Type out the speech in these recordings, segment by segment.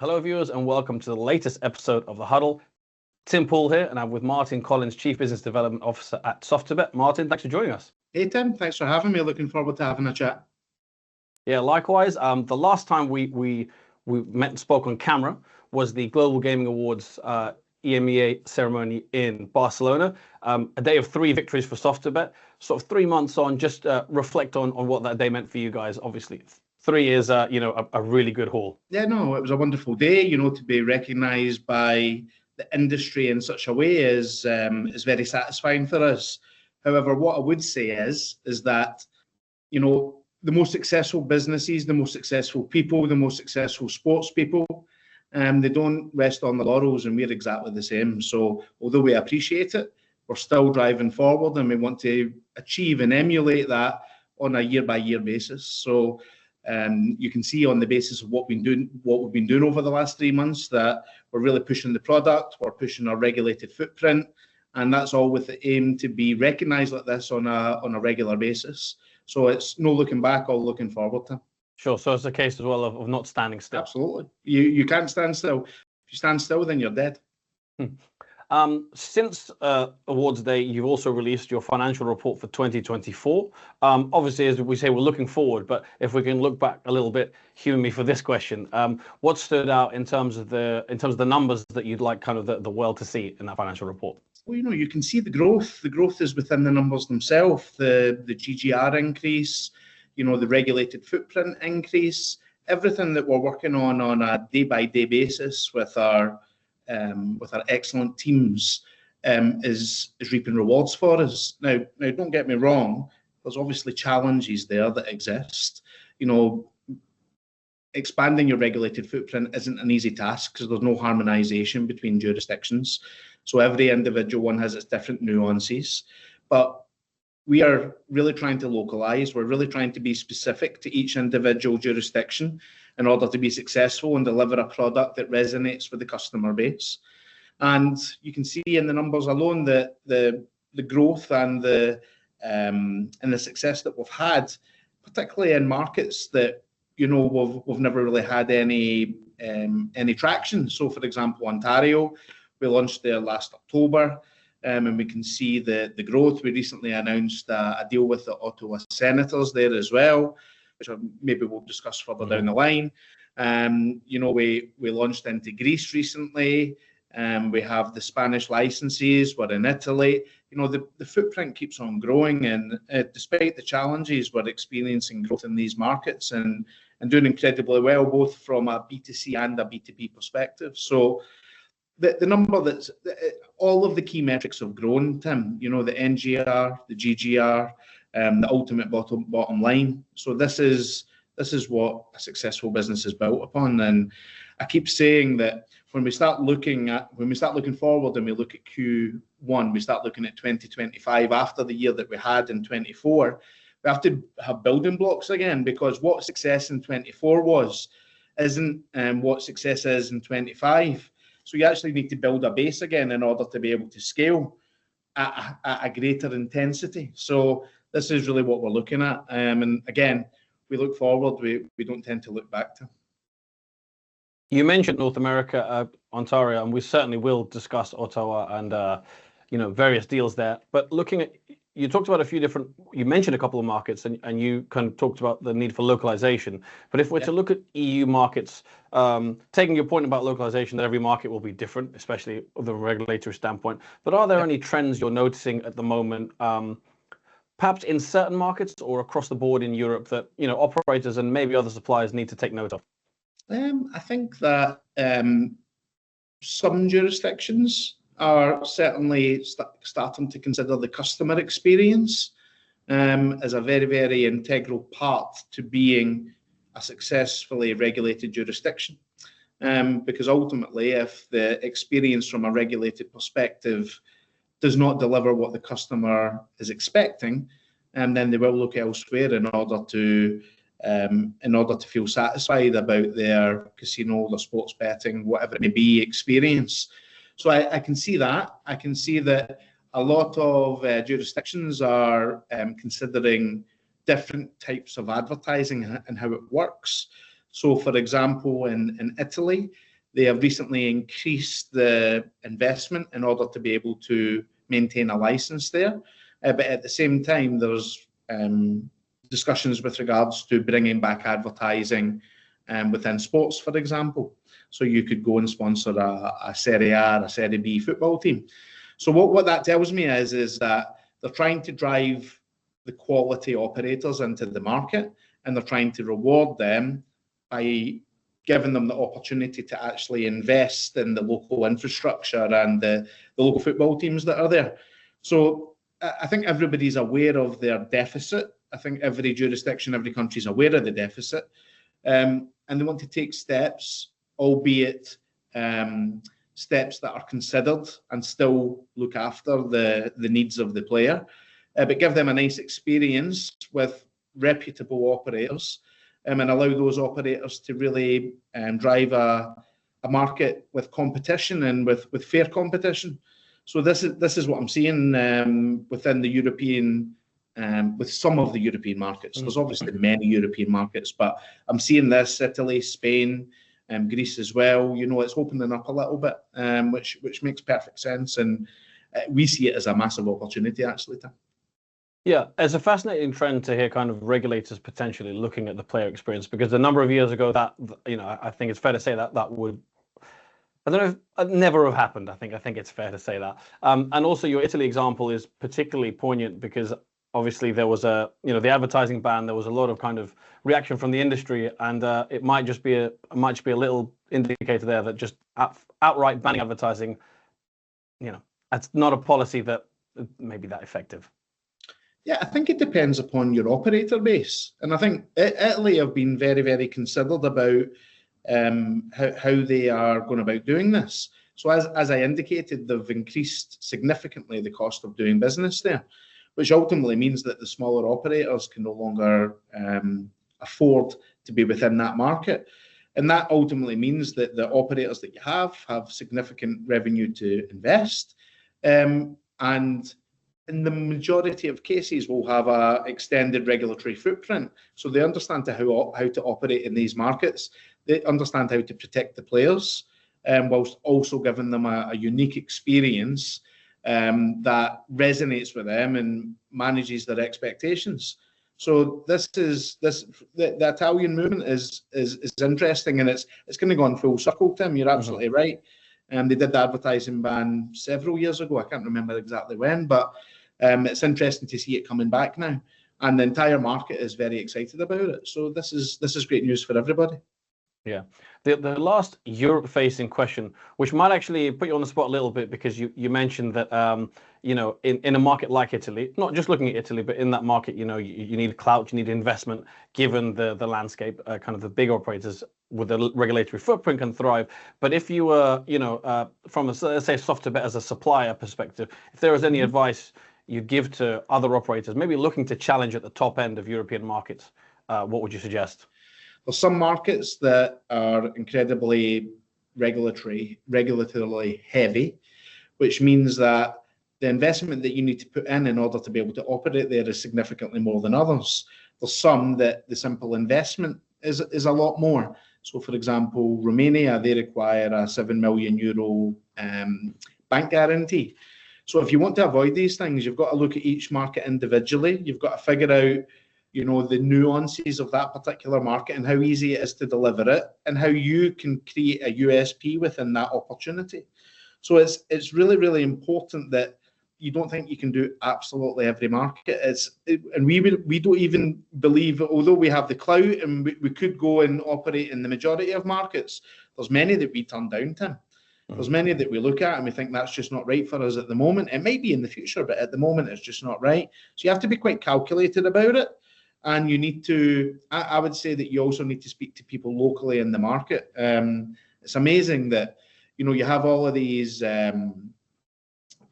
Hello, viewers, and welcome to the latest episode of The Huddle. Tim Poole here, and I'm with Martin Collins, Chief Business Development Officer at ToonieBet. Martin, thanks for joining us. Hey, Tim, thanks for having me. Looking forward to having a chat. Yeah, likewise. The last time we met and spoke on camera was the Global Gaming Awards EMEA ceremony in Barcelona. A day of 3 victories for ToonieBet. Sort of 3 months on, just reflect on what that day meant for you guys. Obviously, 3 is a really good haul. Yeah, no, it was a wonderful day. To be recognised by the industry in such a way is very satisfying for us. However, what I would say is that the most successful businesses, the most successful people, the most successful sports people, they don't rest on the laurels, and we're exactly the same. So although we appreciate it, we're still driving forward, and we want to achieve and emulate that on a year-by-year basis. So you can see on the basis of what we've been doing over the last 3 months that we're really pushing the product, we're pushing our regulated footprint, and that's all with the aim to be recognised like this on a regular basis. So it's no looking back, all looking forward to. Sure. So it's a case as well of not standing still. Absolutely. You can't stand still. If you stand still, then you're dead. Since Awards Day, you've also released your financial report for 2024. Obviously, as we say, we're looking forward, but if we can look back a little bit, humor me for this question. What stood out in terms of the numbers that you'd like kind of the world to see in that financial report? Well, you can see the growth. The growth is within the numbers themselves. The GGR increase, the regulated footprint increase, everything that we're working on a day-by-day basis with our excellent teams is reaping rewards for us. Now, don't get me wrong. There's obviously challenges there that exist. Expanding your regulated footprint isn't an easy task because there's no harmonisation between jurisdictions. So every individual one has its different nuances. But we are really trying to localise. We're really trying to be specific to each individual jurisdiction in order to be successful and deliver a product that resonates with the customer base. And you can see in the numbers alone that the growth and the success that we've had, particularly in markets that we've never really had any traction. So, for example, Ontario, we launched there last October. And we can see the growth. We recently announced a deal with the Ottawa Senators there as well, which maybe we'll discuss further down the line. We launched into Greece recently. We have the Spanish licenses. We're in Italy. The footprint keeps on growing, and despite the challenges, we're experiencing growth in these markets and doing incredibly well, both from a B2C and a B2B perspective. So the number all of the key metrics have grown, Tim. The NGR, the GGR, the ultimate bottom line. So this is what a successful business is built upon. And I keep saying that when we start looking forward and we look at Q1, we start looking at 2025 after the year that we had in 24. We have to have building blocks again, because what success in 24 isn't what success is in 25. So you actually need to build a base again in order to be able to scale at a greater intensity. So this is really what we're looking at. And again, we look forward. We don't tend to look back to. You mentioned North America, Ontario, and we certainly will discuss Ottawa and various deals there. But looking at, you talked about you mentioned a couple of markets, and you kind of talked about the need for localization. But if we're to look at EU markets, taking your point about localization, that every market will be different, especially from a regulatory standpoint. But are there any trends you're noticing at the moment, perhaps in certain markets or across the board in Europe, that operators and maybe other suppliers need to take note of? I think that some jurisdictions are certainly starting to consider the customer experience as a very, very integral part to being a successfully regulated jurisdiction. Because ultimately, if the experience from a regulated perspective does not deliver what the customer is expecting, then they will look elsewhere in order to feel satisfied about their casino, their sports betting, whatever it may be, experience. So I can see that. I can see that a lot of jurisdictions are considering different types of advertising and how it works. So, for example, in Italy, They have recently increased the investment in order to be able to maintain a license there. But at the same time, there's discussions with regards to bringing back advertising within sports, for example. So you could go and sponsor a Serie A, a Serie B football team. So what that tells me is that they're trying to drive the quality operators into the market, and they're trying to reward them by giving them the opportunity to actually invest in the local infrastructure and the local football teams that are there. So I think everybody's aware of their deficit. I think every jurisdiction, every country is aware of the deficit. And they want to take steps, albeit steps that are considered and still look after the needs of the player, but give them a nice experience with reputable operators, and allow those operators to really drive a market with competition and with fair competition. So this is what I'm seeing within the European, with some of the European markets. There's obviously many European markets, but I'm seeing this, Italy, Spain, Greece as well. You know, it's opening up a little bit, which makes perfect sense, and we see it as a massive opportunity, actually, Tim. Yeah, it's a fascinating trend to hear kind of regulators potentially looking at the player experience, because a number of years ago that, you know, I think it's fair to say that would, I don't know if it never have happened. I think it's fair to say that. And also your Italy example is particularly poignant because obviously there was the advertising ban, there was a lot of kind of reaction from the industry, and it might just be a little indicator there that just outright banning advertising, you know, that's not a policy that may be that effective. Yeah, I think it depends upon your operator base. And I think Italy have been very, very considered about how they are going about doing this. So as I indicated, they've increased significantly the cost of doing business there, which ultimately means that the smaller operators can no longer afford to be within that market. And that ultimately means that the operators that you have significant revenue to invest. And in the majority of cases, will have a extended regulatory footprint. So they understand how to operate in these markets. They understand how to protect the players, whilst also giving them a unique experience that resonates with them and manages their expectations. So the Italian movement is interesting, and it's going to go on full circle, Tim. You're absolutely right. They did the advertising ban several years ago. I can't remember exactly when, but it's interesting to see it coming back now, and the entire market is very excited about it. So this is great news for everybody. Yeah. The last Europe-facing question, which might actually put you on the spot a little bit, because you mentioned that you know, in a market like Italy, not just looking at Italy, but in that market, you know, you need clout, you need investment, given the landscape, kind of the big operators with the regulatory footprint can thrive. But if you were, you know, from a, let's say, SoftBet as a supplier perspective, if there was any advice you'd give to other operators, maybe looking to challenge at the top end of European markets, what would you suggest? There's some markets that are incredibly regulatorily heavy, which means that the investment that you need to put in order to be able to operate there is significantly more than others. There's some that the simple investment is a lot more. So, for example, Romania, they require a €7 million bank guarantee. So if you want to avoid these things, you've got to look at each market individually. You've got to figure out, you know, the nuances of that particular market and how easy it is to deliver it, and how you can create a USP within that opportunity. So it's really, really important that you don't think you can do absolutely every market. And we don't even believe, although we have the clout and we could go and operate in the majority of markets, there's many that we turn down, Tim. There's many that we look at and we think that's just not right for us at the moment. It might be in the future, but at the moment it's just not right. So you have to be quite calculated about it. And you need to, I would say that you also need to speak to people locally in the market. It's amazing that, you know, you have all of these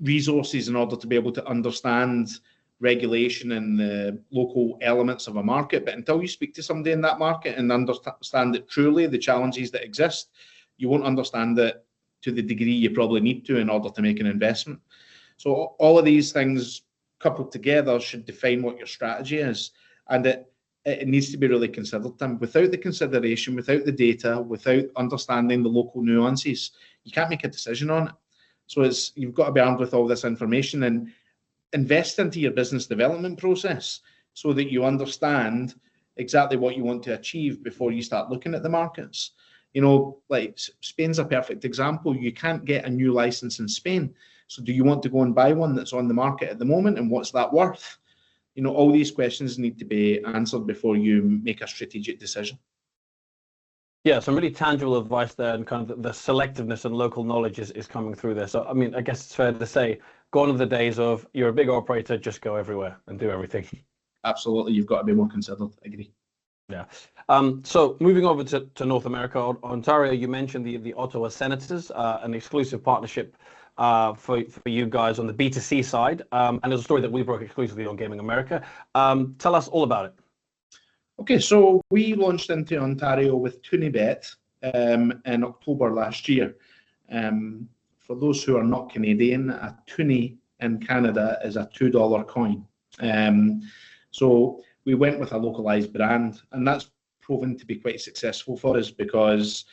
resources in order to be able to understand regulation and the local elements of a market. But until you speak to somebody in that market and understand it truly, the challenges that exist, you won't understand it to the degree you probably need to in order to make an investment. So all of these things coupled together should define what your strategy is. And it needs to be really considered, Tim. Without the consideration, without the data, without understanding the local nuances, you can't make a decision on it. So you've got to be armed with all this information and invest into your business development process so that you understand exactly what you want to achieve before you start looking at the markets. Like Spain's a perfect example. You can't get a new license in Spain. So do you want to go and buy one that's on the market at the moment, and what's that worth? All these questions need to be answered before you make a strategic decision. Yeah, some really tangible advice there, and kind of the selectiveness and local knowledge is coming through there. So, I mean, I guess it's fair to say, gone are the days of you're a big operator, just go everywhere and do everything. Absolutely, you've got to be more considered. I agree. Yeah. So moving over to North America, Ontario, you mentioned the Ottawa Senators, an exclusive partnership for you guys on the B2C side, and there's a story that we broke exclusively on Gaming America. Tell us all about it. Okay, so we launched into Ontario with ToonieBet in October last year. For those who are not Canadian, a toonie in Canada is a $2 coin. So we went with a localized brand, and that's proven to be quite successful for us because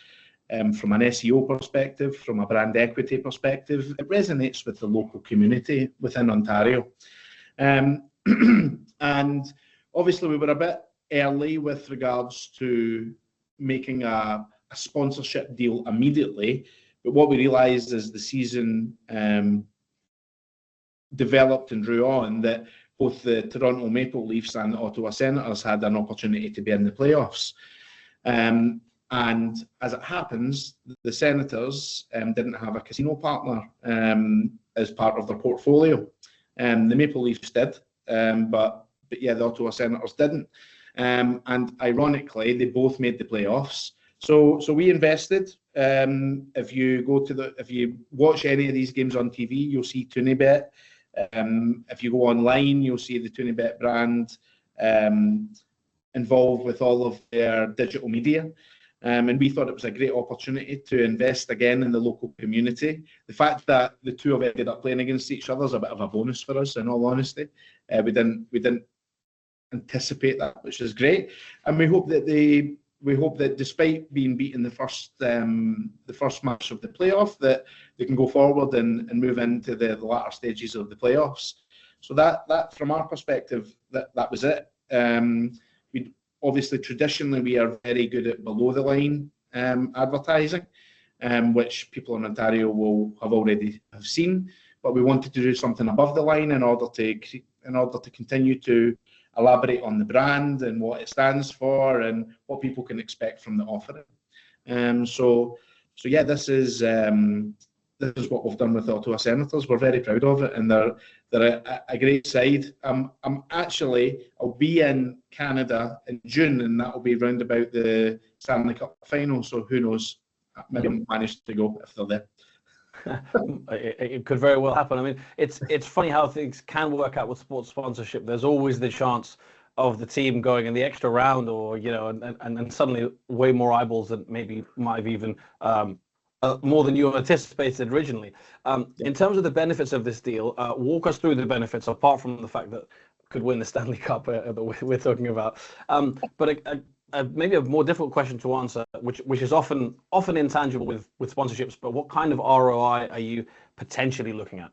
from an SEO perspective, from a brand equity perspective, it resonates with the local community within Ontario. And obviously we were a bit early with regards to making a sponsorship deal immediately, but what we realized as the season developed and drew on, that both the Toronto Maple Leafs and the Ottawa Senators had an opportunity to be in the playoffs. And as it happens, the Senators didn't have a casino partner as part of their portfolio. The Maple Leafs did, but yeah, the Ottawa Senators didn't. And ironically, they both made the playoffs. So we invested. If you watch any of these games on TV, you'll see ToonieBet. If you go online, you'll see the ToonieBet brand involved with all of their digital media. And we thought it was a great opportunity to invest again in the local community. The fact that the two of ended up playing against each other is a bit of a bonus for us, in all honesty. We didn't anticipate that, which is great. And we hope that despite being beaten the first match of the playoff, that they can go forward and move into the latter stages of the playoffs. So that from our perspective, that was it. We obviously traditionally we are very good at below the line advertising, which people in Ontario will have already seen. But we wanted to do something above the line in order to continue to elaborate on the brand and what it stands for and what people can expect from the offering. So yeah, this is what we've done with the Ottawa Senators. We're very proud of it, and they're a great side. I'll be in Canada in June, and that will be round about the Stanley Cup final. So who knows? Maybe I'll manage to go if they're there. It could very well happen. I mean, it's funny how things can work out with sports sponsorship. There's always the chance of the team going in the extra round, or and suddenly way more eyeballs than maybe might have even more than you anticipated originally. In terms of the benefits of this deal, walk us through the benefits apart from the fact that could win the Stanley Cup that we're talking about. But maybe a more difficult question to answer, which is often intangible with sponsorships, but what kind of ROI are you potentially looking at?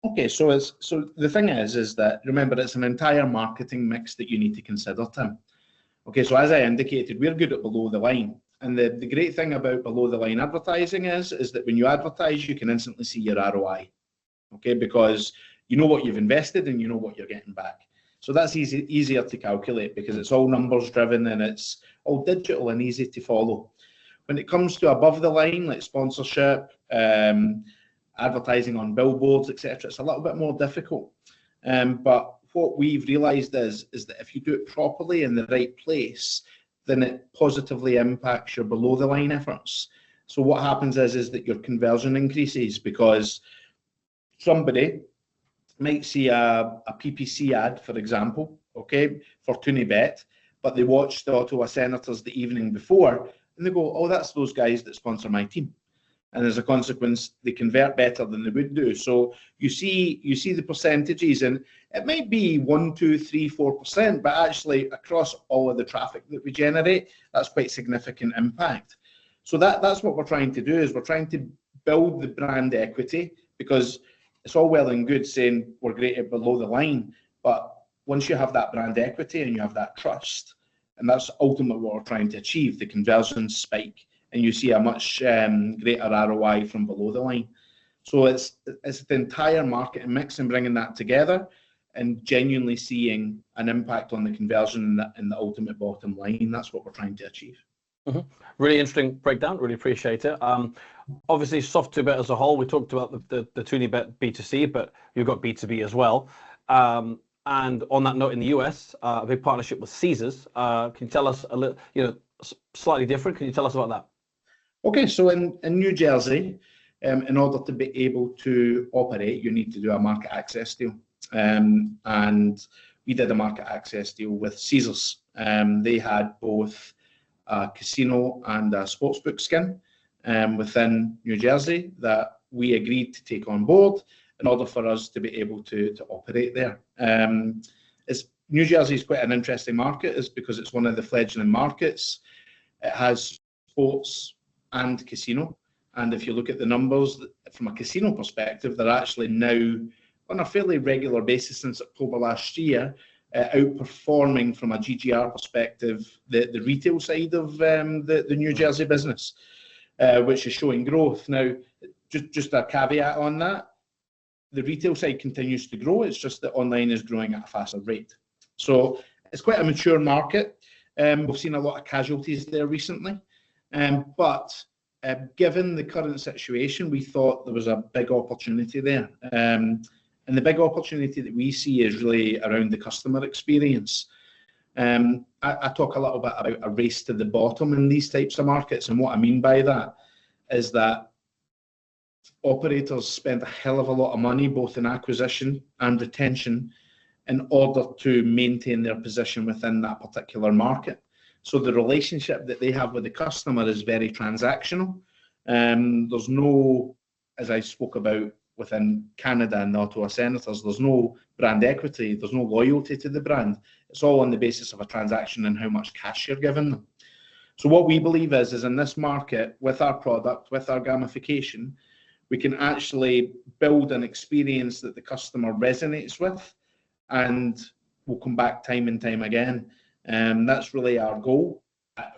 Okay, so the thing is that, remember, it's an entire marketing mix that you need to consider, Tim. Okay, so as I indicated, we're good at below the line. And the great thing about below the line advertising is that when you advertise, you can instantly see your ROI. Okay, because you know what you've invested and you know what you're getting back. So that's easier to calculate because it's all numbers driven and it's all digital and easy to follow. When it comes to above the line, like sponsorship, advertising on billboards, etc., it's a little bit more difficult. But what we've realized is that if you do it properly in the right place, then it positively impacts your below the line efforts. So what happens is that your conversion increases because somebody might see a PPC ad, for example, okay, for ToonieBet, but they watch the Ottawa Senators the evening before and they go, oh, that's those guys that sponsor my team. and as a consequence, they convert better than they would do. So you see the percentages, and it might be 1, 2, 3, 4%, but actually across all of the traffic that we generate, that's quite significant impact. So that's what we're trying to do, is we're trying to build the brand equity, because it's all well and good saying we're great at below the line, but once you have that brand equity and you have that trust, and that's ultimately what we're trying to achieve, the conversions spike, and you see a much greater ROI from below the line. So it's the entire marketing mix and bringing that together and genuinely seeing an impact on the conversion and the ultimate bottom line. That's what we're trying to achieve. Mm-hmm. Really interesting breakdown. Really appreciate it. Obviously, Soft2Bet as a whole, we talked about the ToonieBet B2C, but you've got B2B as well. And on that note, in the US, a big partnership with Caesars. Can you tell us a little, slightly different? Can you tell us about that? Okay, so in New Jersey, in order to be able to operate, you need to do a market access deal. And we did a market access deal with Caesars. They had both a casino and a sportsbook skin within New Jersey that we agreed to take on board in order for us to be able to operate there. New Jersey is quite an interesting market, is because it's one of the fledgling markets. It has sports and casino, and if you look at the numbers from a casino perspective, they're actually now on a fairly regular basis since October last year, outperforming from a GGR perspective the retail side of the New Jersey business, which is showing growth. Now, just a caveat on that, the retail side continues to grow, it's just that online is growing at a faster rate. So it's quite a mature market. We've seen a lot of casualties there recently, but given the current situation, we thought there was a big opportunity there. And the big opportunity that we see is really around the customer experience. I talk a little bit about a race to the bottom in these types of markets, and what I mean by that is that operators spend a hell of a lot of money, both in acquisition and retention, in order to maintain their position within that particular market. So the relationship that they have with the customer is very transactional. There's no, as I spoke about within Canada and the Ottawa Senators, there's no brand equity, there's no loyalty to the brand. It's all on the basis of a transaction and how much cash you're giving them. So what we believe is in this market, with our product, with our gamification, we can actually build an experience that the customer resonates with and will come back time and time again. That's really our goal.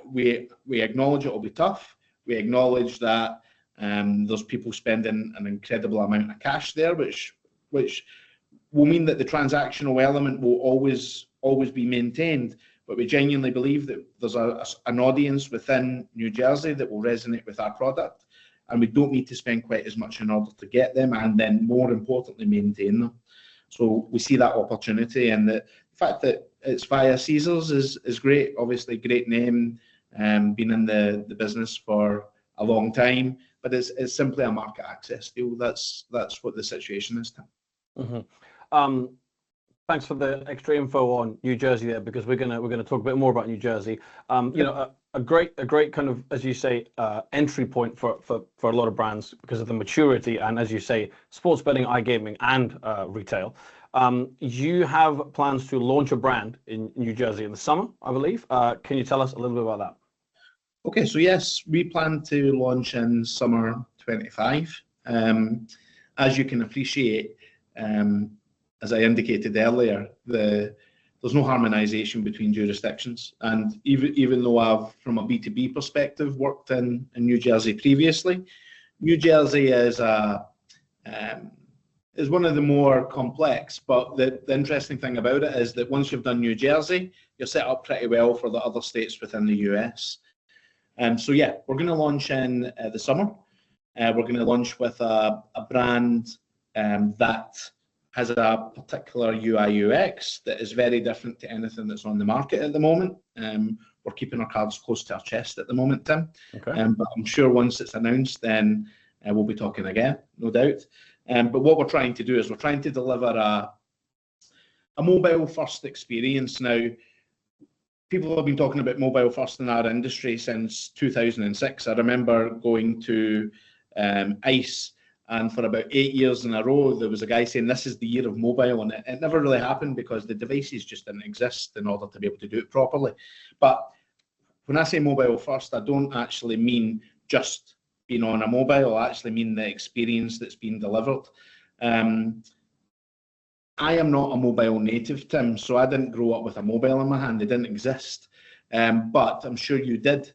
We acknowledge it will be tough. We acknowledge that there's people spending an incredible amount of cash there, which will mean that the transactional element will always be maintained. But we genuinely believe that there's an audience within New Jersey that will resonate with our product, and we don't need to spend quite as much in order to get them, and then more importantly, maintain them. So we see that opportunity, and the fact that it's via Caesars is great. Obviously, great name, been in the business for a long time, but it's simply a market access deal. That's what the situation is, Tim. Mm-hmm. Thanks for the extra info on New Jersey there, because we're gonna talk a bit more about New Jersey. A great kind of, as you say, entry point for a lot of brands because of the maturity and, as you say, sports betting, iGaming, and retail. You have plans to launch a brand in New Jersey in the summer, I believe. Can you tell us a little bit about that? Okay, so yes, we plan to launch in summer 25. As you can appreciate, as I indicated earlier, there's no harmonization between jurisdictions. And even though I've, from a B2B perspective, worked in New Jersey previously, New Jersey is one of the more complex. But the interesting thing about it is that once you've done New Jersey, you're set up pretty well for the other states within the US. So yeah, we're going to launch in the summer. We're going to launch with a brand that has a particular UI UX that is very different to anything that's on the market at the moment. We're keeping our cards close to our chest at the moment, Tim. Okay. But I'm sure once it's announced, then we'll be talking again, no doubt. But what we're trying to do is we're trying to deliver a mobile first experience. Now, people have been talking about mobile first in our industry since 2006. I remember going to ice. And for about 8 years in a row, there was a guy saying this is the year of mobile, and it never really happened because the devices just didn't exist in order to be able to do it properly. But when I say mobile first, I don't actually mean just being on a mobile. I actually mean the experience that's been delivered. I am not a mobile native, Tim, so I didn't grow up with a mobile in my hand. It didn't exist, but I'm sure you did.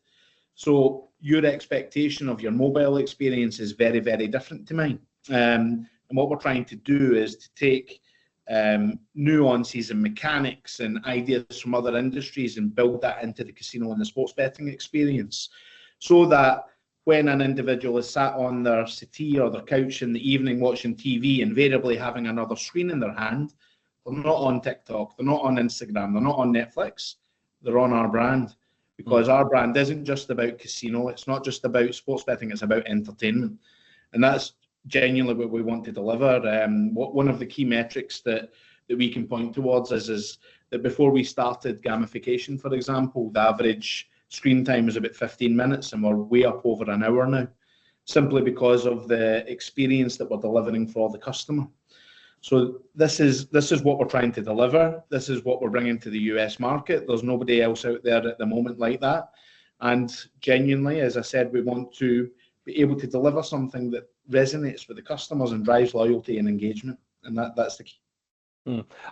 So your expectation of your mobile experience is very, very different to mine. And what we're trying to do is to take nuances and mechanics and ideas from other industries and build that into the casino and the sports betting experience, so that when an individual is sat on their settee or their couch in the evening watching TV, invariably having another screen in their hand, they're not on TikTok, they're not on Instagram, they're not on Netflix, they're on our brand. Because our brand isn't just about casino, it's not just about sports betting, it's about entertainment. And that's genuinely what we want to deliver. One of the key metrics that we can point towards is that before we started gamification, for example, the average screen time was about 15 minutes and we're way up over an hour now, simply because of the experience that we're delivering for the customer. So this is what we're trying to deliver. This is what we're bringing to the US market. There's nobody else out there at the moment like that. And genuinely, as I said, we want to be able to deliver something that resonates with the customers and drives loyalty and engagement. And that's the key.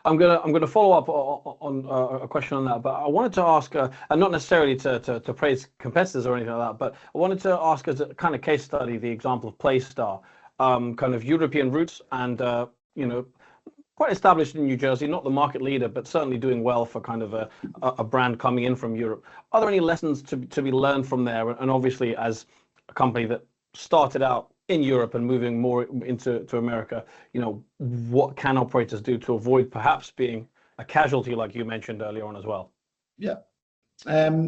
I'm gonna follow up on a question on that, but I wanted to ask, and not necessarily to praise competitors or anything like that, but I wanted to ask as a kind of case study the example of PlayStar, kind of European roots and quite established in New Jersey, not the market leader, but certainly doing well for kind of a brand coming in from Europe. Are there any lessons to be learned from there? And obviously, as a company that started out in Europe and moving more into America, what can operators do to avoid perhaps being a casualty like you mentioned earlier on as well? Yeah.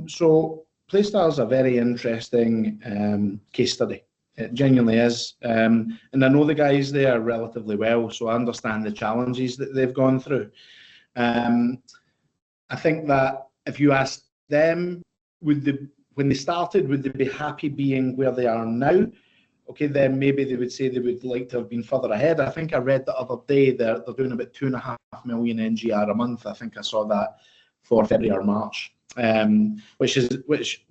So PlayStar is a very interesting case study. It genuinely is. And I know the guys there relatively well, so I understand the challenges that they've gone through. I think that if you ask them, when they started, would they be happy being where they are now? Okay, then maybe they would say they would like to have been further ahead. I think I read the other day they're doing about 2.5 million NGR a month. I think I saw that for February or March, which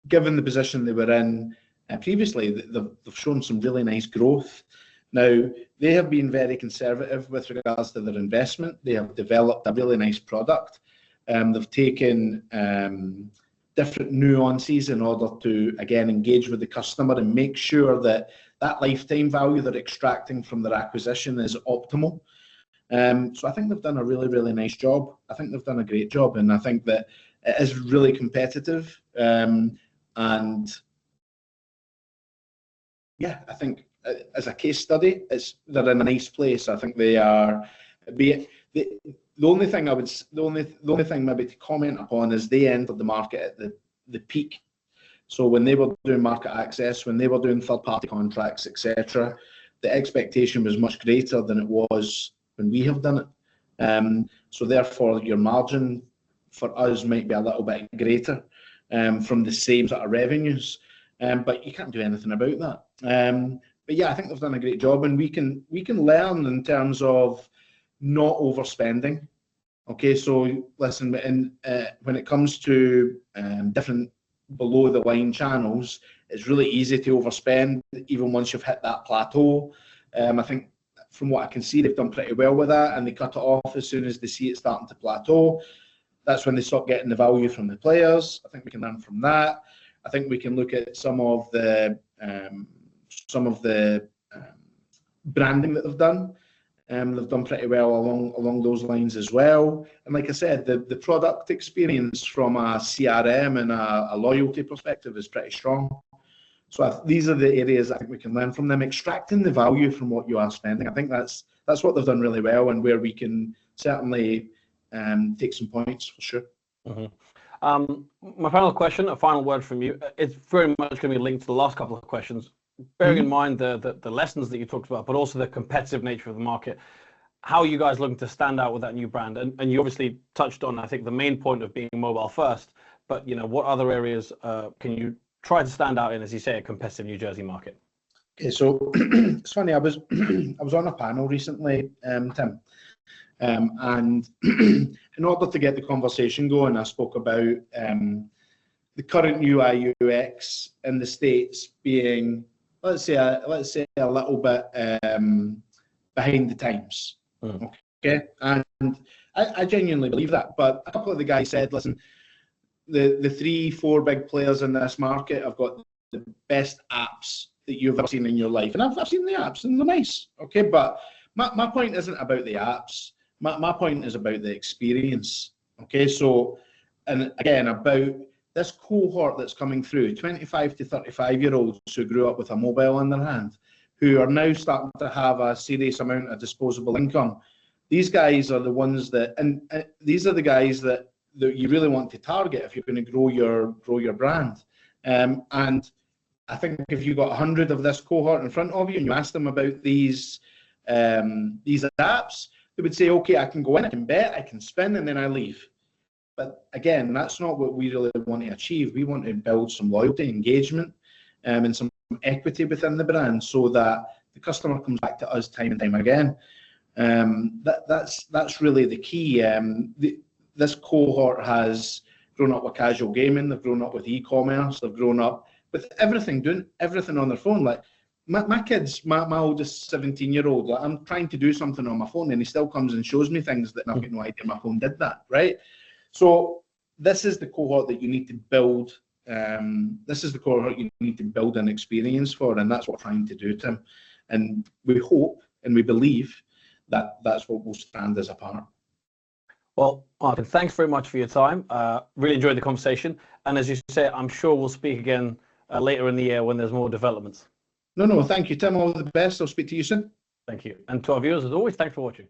given the position they were in previously, they've shown some really nice growth. Now, they have been very conservative with regards to their investment. They have developed a really nice product. They've taken different nuances in order to, again, engage with the customer and make sure that lifetime value they're extracting from their acquisition is optimal. So I think they've done a really, really nice job. I think they've done a great job, and I think that it is really competitive. And yeah, I think as a case study, they're in a nice place. I think they are. The only thing maybe to comment upon is they entered the market at the peak. So when they were doing market access, when they were doing third-party contracts, etc., the expectation was much greater than it was when we have done it. So therefore, your margin for us might be a little bit greater from the same sort of revenues, but you can't do anything about that. But yeah, I think they've done a great job, and we can learn in terms of not overspending. Okay, so listen, when it comes to different below the line channels, it's really easy to overspend even once you've hit that plateau. I think from what I can see, they've done pretty well with that, and they cut it off as soon as they see it starting to plateau. That's when they stop getting the value from the players. I think we can learn from that. I think we can look at some of the branding that they've done. They've done pretty well along those lines as well. And like I said, the product experience from a CRM and a loyalty perspective is pretty strong. So these are the areas I think we can learn from them, extracting the value from what you are spending. I think that's what they've done really well, and where we can certainly take some points for sure. Mm-hmm. My final question, a final word from you. It's very much going to be linked to the last couple of questions. Bearing in mind the lessons that you talked about, but also the competitive nature of the market, how are you guys looking to stand out with that new brand? And you obviously touched on, I think, the main point of being mobile first, but what other areas can you try to stand out in, as you say, a competitive New Jersey market? Okay, so it's funny. I was on a panel recently, Tim, and in order to get the conversation going, I spoke about the current UI UX in the States being, let's say a little bit behind the times. Okay, and I genuinely believe that. But a couple of the guys said, listen, the 3-4 big players in this market have got the best apps that you've ever seen in your life. And I've seen the apps and they're nice. Okay, but my point isn't about the apps. My point is about the experience. Okay, so, and again, about this cohort that's coming through, 25 to 35-year-olds who grew up with a mobile in their hand, who are now starting to have a serious amount of disposable income. These guys are the ones that, and these are the guys that you really want to target if you're going to grow your brand. And I think if you got 100 of this cohort in front of you and you ask them about these apps, they would say, okay, I can go in, I can bet, I can spin, and then I leave. But again, that's not what we really want to achieve. We want to build some loyalty, engagement, and some equity within the brand so that the customer comes back to us time and time again. That's really the key. This cohort has grown up with casual gaming, they've grown up with e-commerce, they've grown up with everything, doing everything on their phone. Like my kids, my oldest 17-year-old, like, I'm trying to do something on my phone and he still comes and shows me things that I've got no idea my phone did that, right? So this is the cohort that you need to build. This is the cohort you need to build an experience for, and that's what we're trying to do, Tim. And we hope and we believe that that's what will stand us apart. Well, Martin, thanks very much for your time. Really enjoyed the conversation. And as you say, I'm sure we'll speak again later in the year when there's more developments. No, thank you, Tim. All the best. I'll speak to you soon. Thank you. And to our viewers, as always, thanks for watching.